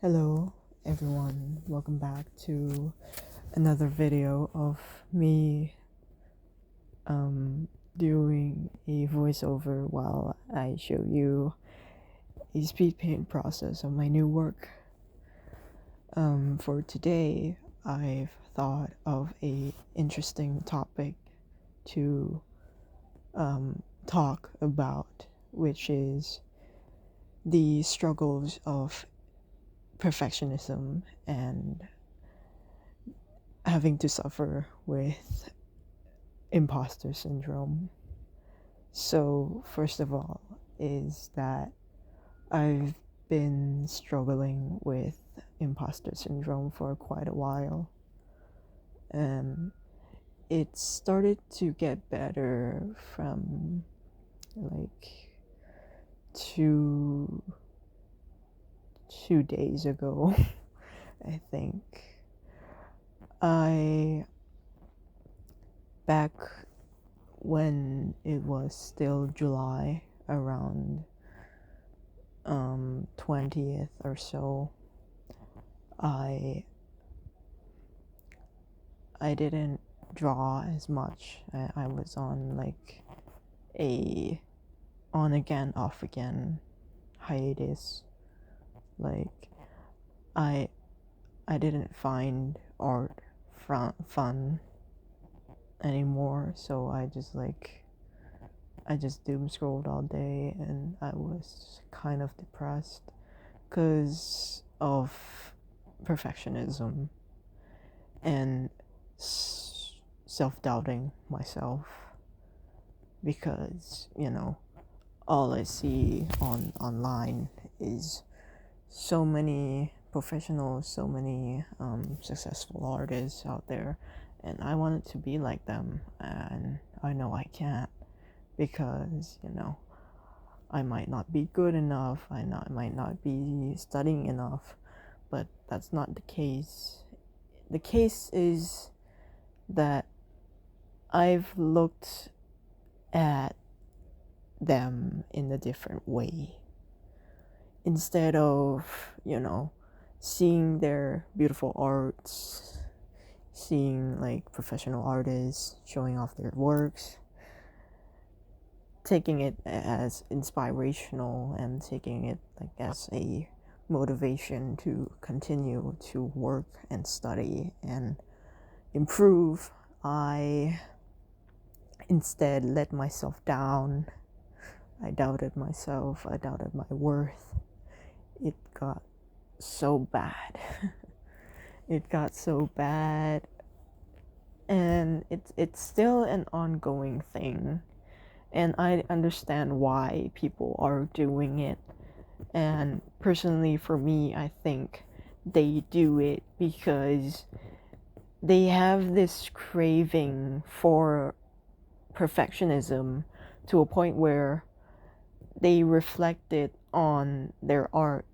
Hello everyone, welcome back to another video of me doing a voiceover while I show you a speed paint process of my new work. For today, I've thought of a interesting topic to talk about, which is the struggles of perfectionism and having to suffer with imposter syndrome. So, first of all, is that I've been struggling with imposter syndrome for quite a while. It started to get better from like two 2 days ago. I think I back when it was still July, around 20th or so, I didn't draw as much. I was on like a on again off again hiatus. Like I didn't find art fun anymore, so I just doom scrolled all day, and I was kind of depressed because of perfectionism and self-doubting myself, because all I see online is so many professionals, so many successful artists out there, and I wanted to be like them, and I know I can't, because I might not be good enough, might not be studying enough, but that's not the case. The case is that I've looked at them in a different way. Instead of, seeing their beautiful arts, seeing like professional artists showing off their works, taking it as inspirational and taking it like as a motivation to continue to work and study and improve, I instead let myself down. I doubted myself, I doubted my worth. It got so bad. It got so bad, and it's still an ongoing thing, and I understand why people are doing it. And personally, for me, I think they do it because they have this craving for perfectionism to a point where they reflect it on their art,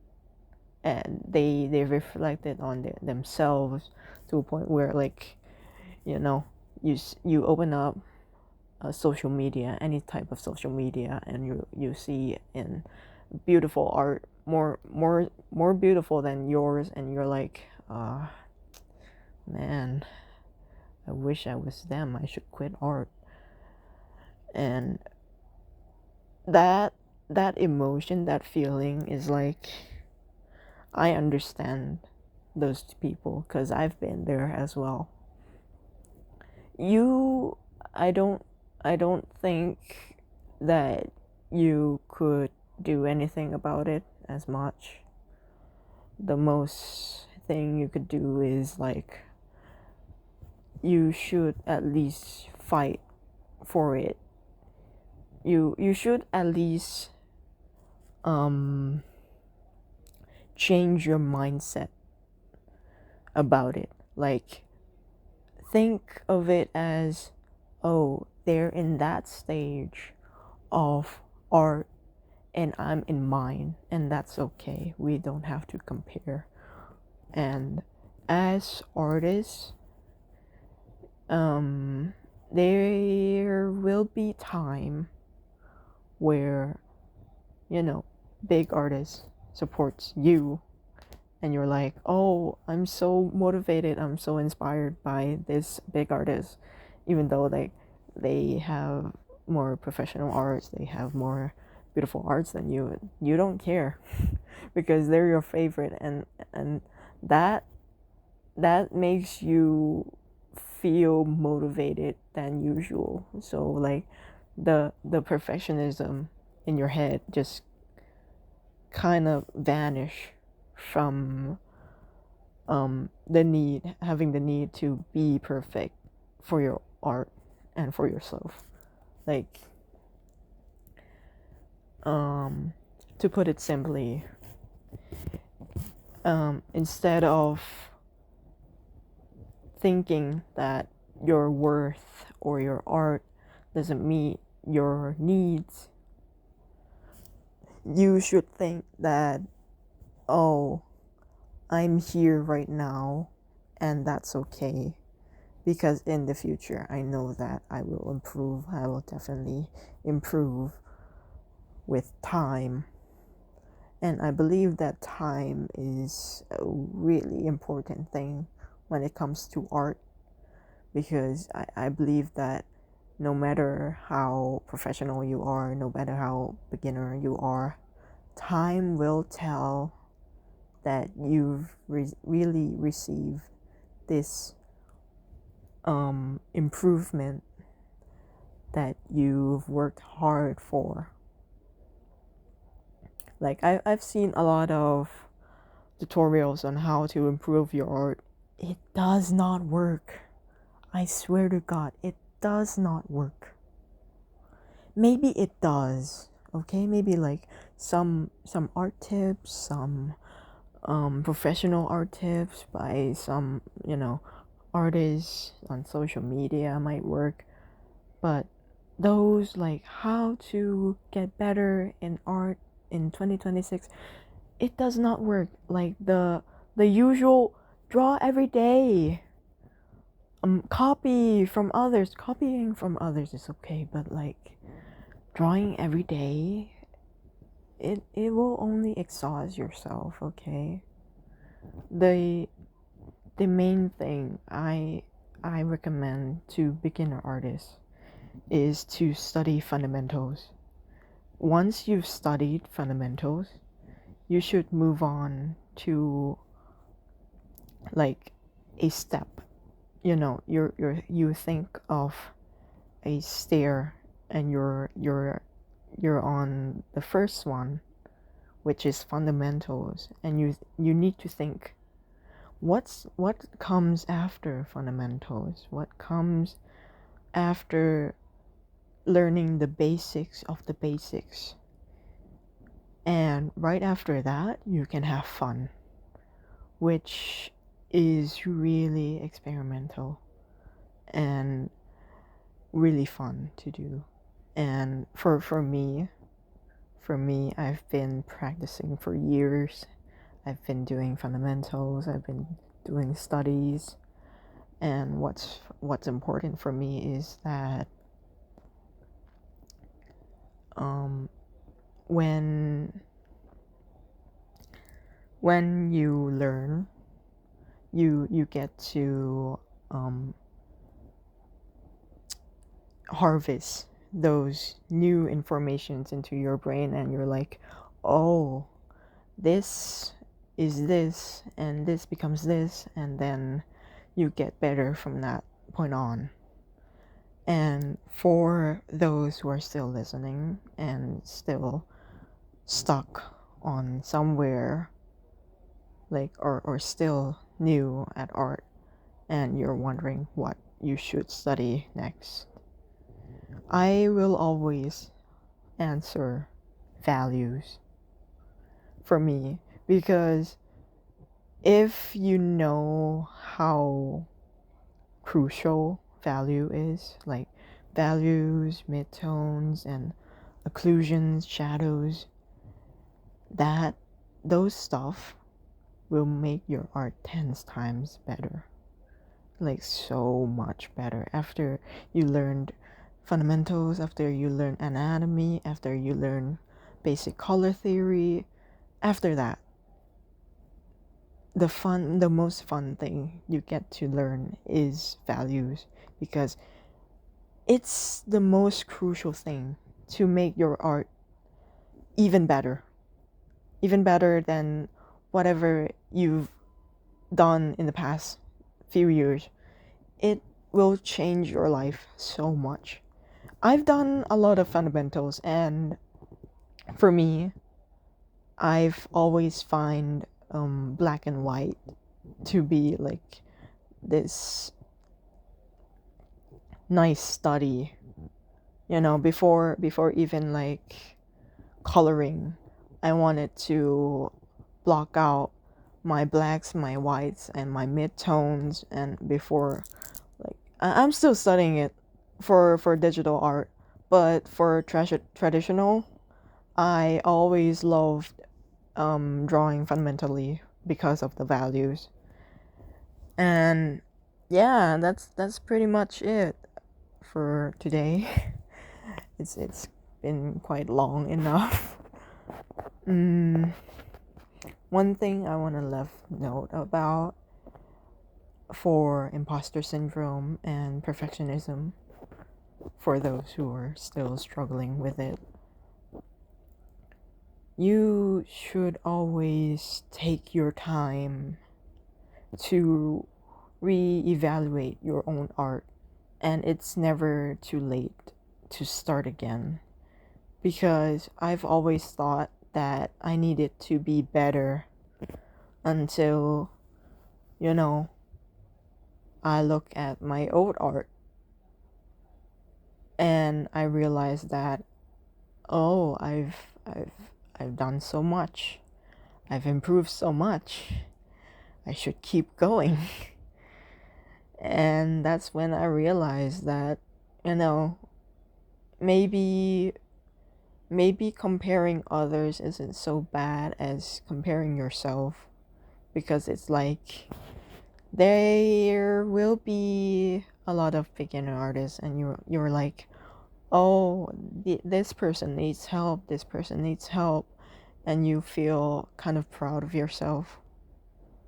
and they reflect it on themselves, to a point where, like, you open up social media, any type of social media, and you see in beautiful art, more beautiful than yours, and you're like, man, I wish I was them, I should quit art. And that emotion, that feeling is like, I understand those people, because I've been there as well. you I don't think that you could do anything about it as much. The most thing you could do is, like, you should at least fight for it. You should at least change your mindset about it. Like, think of it as, oh, they're in that stage of art and I'm in mine, and that's okay. We don't have to compare. And as artists, there will be time where big artists supports you, and you're like, oh, I'm so motivated, I'm so inspired by this big artist, even though they have more professional arts, they have more beautiful arts than you don't care because they're your favorite, and that that makes you feel motivated than usual. So like the perfectionism in your head just kind of vanish from having the need to be perfect for your art and for yourself. Like to put it simply, instead of thinking that your worth or your art doesn't meet your needs, you should think that, oh, I'm here right now and that's okay, because in the future I know that I will improve. I will definitely improve with time. And I believe that time is a really important thing when it comes to art, because I believe that no matter how professional you are, no matter how beginner you are, time will tell that you've really received this improvement that you've worked hard for. Like I've seen a lot of tutorials on how to improve your art. It does not work. I swear to God, it does not work. Maybe it does, okay? Maybe like some art tips, some professional art tips by some, artists on social media might work. But those like how to get better in art in 2026, it does not work. Like the usual draw every day, copying from others is okay, but like drawing every day, it will only exhaust yourself, okay? The main thing I recommend to beginner artists is to study fundamentals. Once you've studied fundamentals, you should move on to like a step. You think of a stair, and you're on the first one, which is fundamentals, and you need to think, what comes after fundamentals? What comes after learning the basics of the basics? And right after that, you can have fun, which is really experimental and really fun to do. And for me, I've been practicing for years. I've been doing fundamentals, I've been doing studies, and what's important for me is that when you learn, you get to harvest those new informations into your brain, and you're like, oh, this is this and this becomes this, and then you get better from that point on. And for those who are still listening and still stuck on somewhere, like or still new at art, and you're wondering what you should study next, I will always answer values for me, because if you know how crucial value is, like values, midtones, and occlusions, shadows, that those stuff will make your art 10 times better, like so much better. After you learned fundamentals, after you learn anatomy, after you learn basic color theory, after that the most fun thing you get to learn is values, because it's the most crucial thing to make your art even better than whatever you've done in the past few years. It will change your life so much. I've done a lot of fundamentals, and for me, I've always find black and white to be like this nice study, before even like coloring. I wanted to block out my blacks, my whites, and my mid-tones. And before, like, I'm still studying it for digital art, but for traditional, I always loved drawing fundamentally because of the values. And yeah, that's pretty much it for today. It's been quite long enough. One thing I want to left note about for imposter syndrome and perfectionism, for those who are still struggling with it, you should always take your time to re-evaluate your own art, and it's never too late to start again, because I've always thought that I needed to be better until, I look at my old art and I realize that, oh, I've done so much. I've improved so much. I should keep going. And that's when I realized that, maybe comparing others isn't so bad as comparing yourself, because it's like there will be a lot of beginner artists, and you're like, oh, this person needs help, and you feel kind of proud of yourself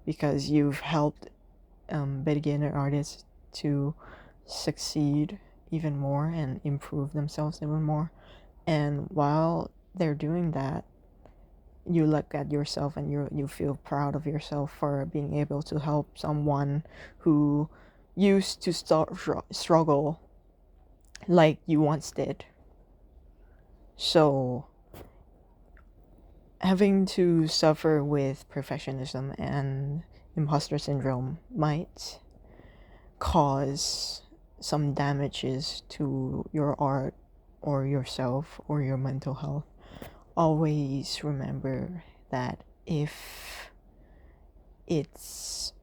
because you've helped beginner artists to succeed even more and improve themselves even more. And while they're doing that, you look at yourself and you feel proud of yourself for being able to help someone who used to struggle like you once did. So having to suffer with perfectionism and imposter syndrome might cause some damages to your art or yourself or your mental health. Always remember that if it's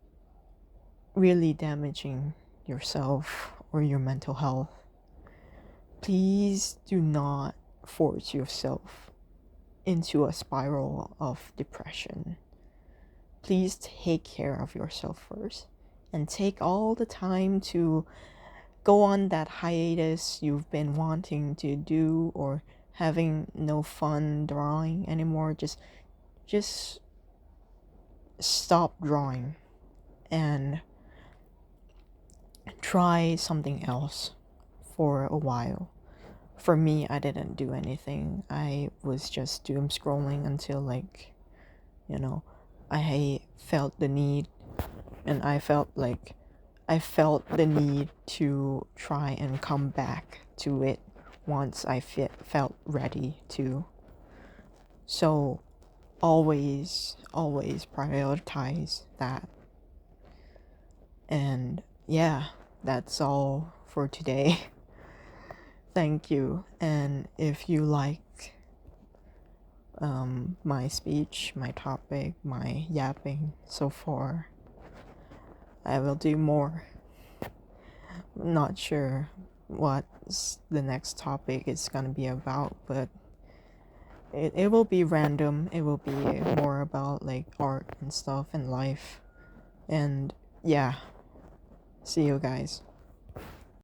really damaging yourself or your mental health, please do not force yourself into a spiral of depression. Please take care of yourself first, and take all the time to go on that hiatus you've been wanting to do, or having no fun drawing anymore. Just stop drawing and try something else for a while. For me, I didn't do anything. I was just doom scrolling until, like, I felt the need, and I felt the need to try and come back to it once I felt ready to. So always prioritize that. And yeah, that's all for today. Thank you. And if you like my speech, my topic, my yapping so far, I will do more. I'm not sure what the next topic is gonna be about, but it will be random. It will be more about like art and stuff and life. And yeah, see you guys.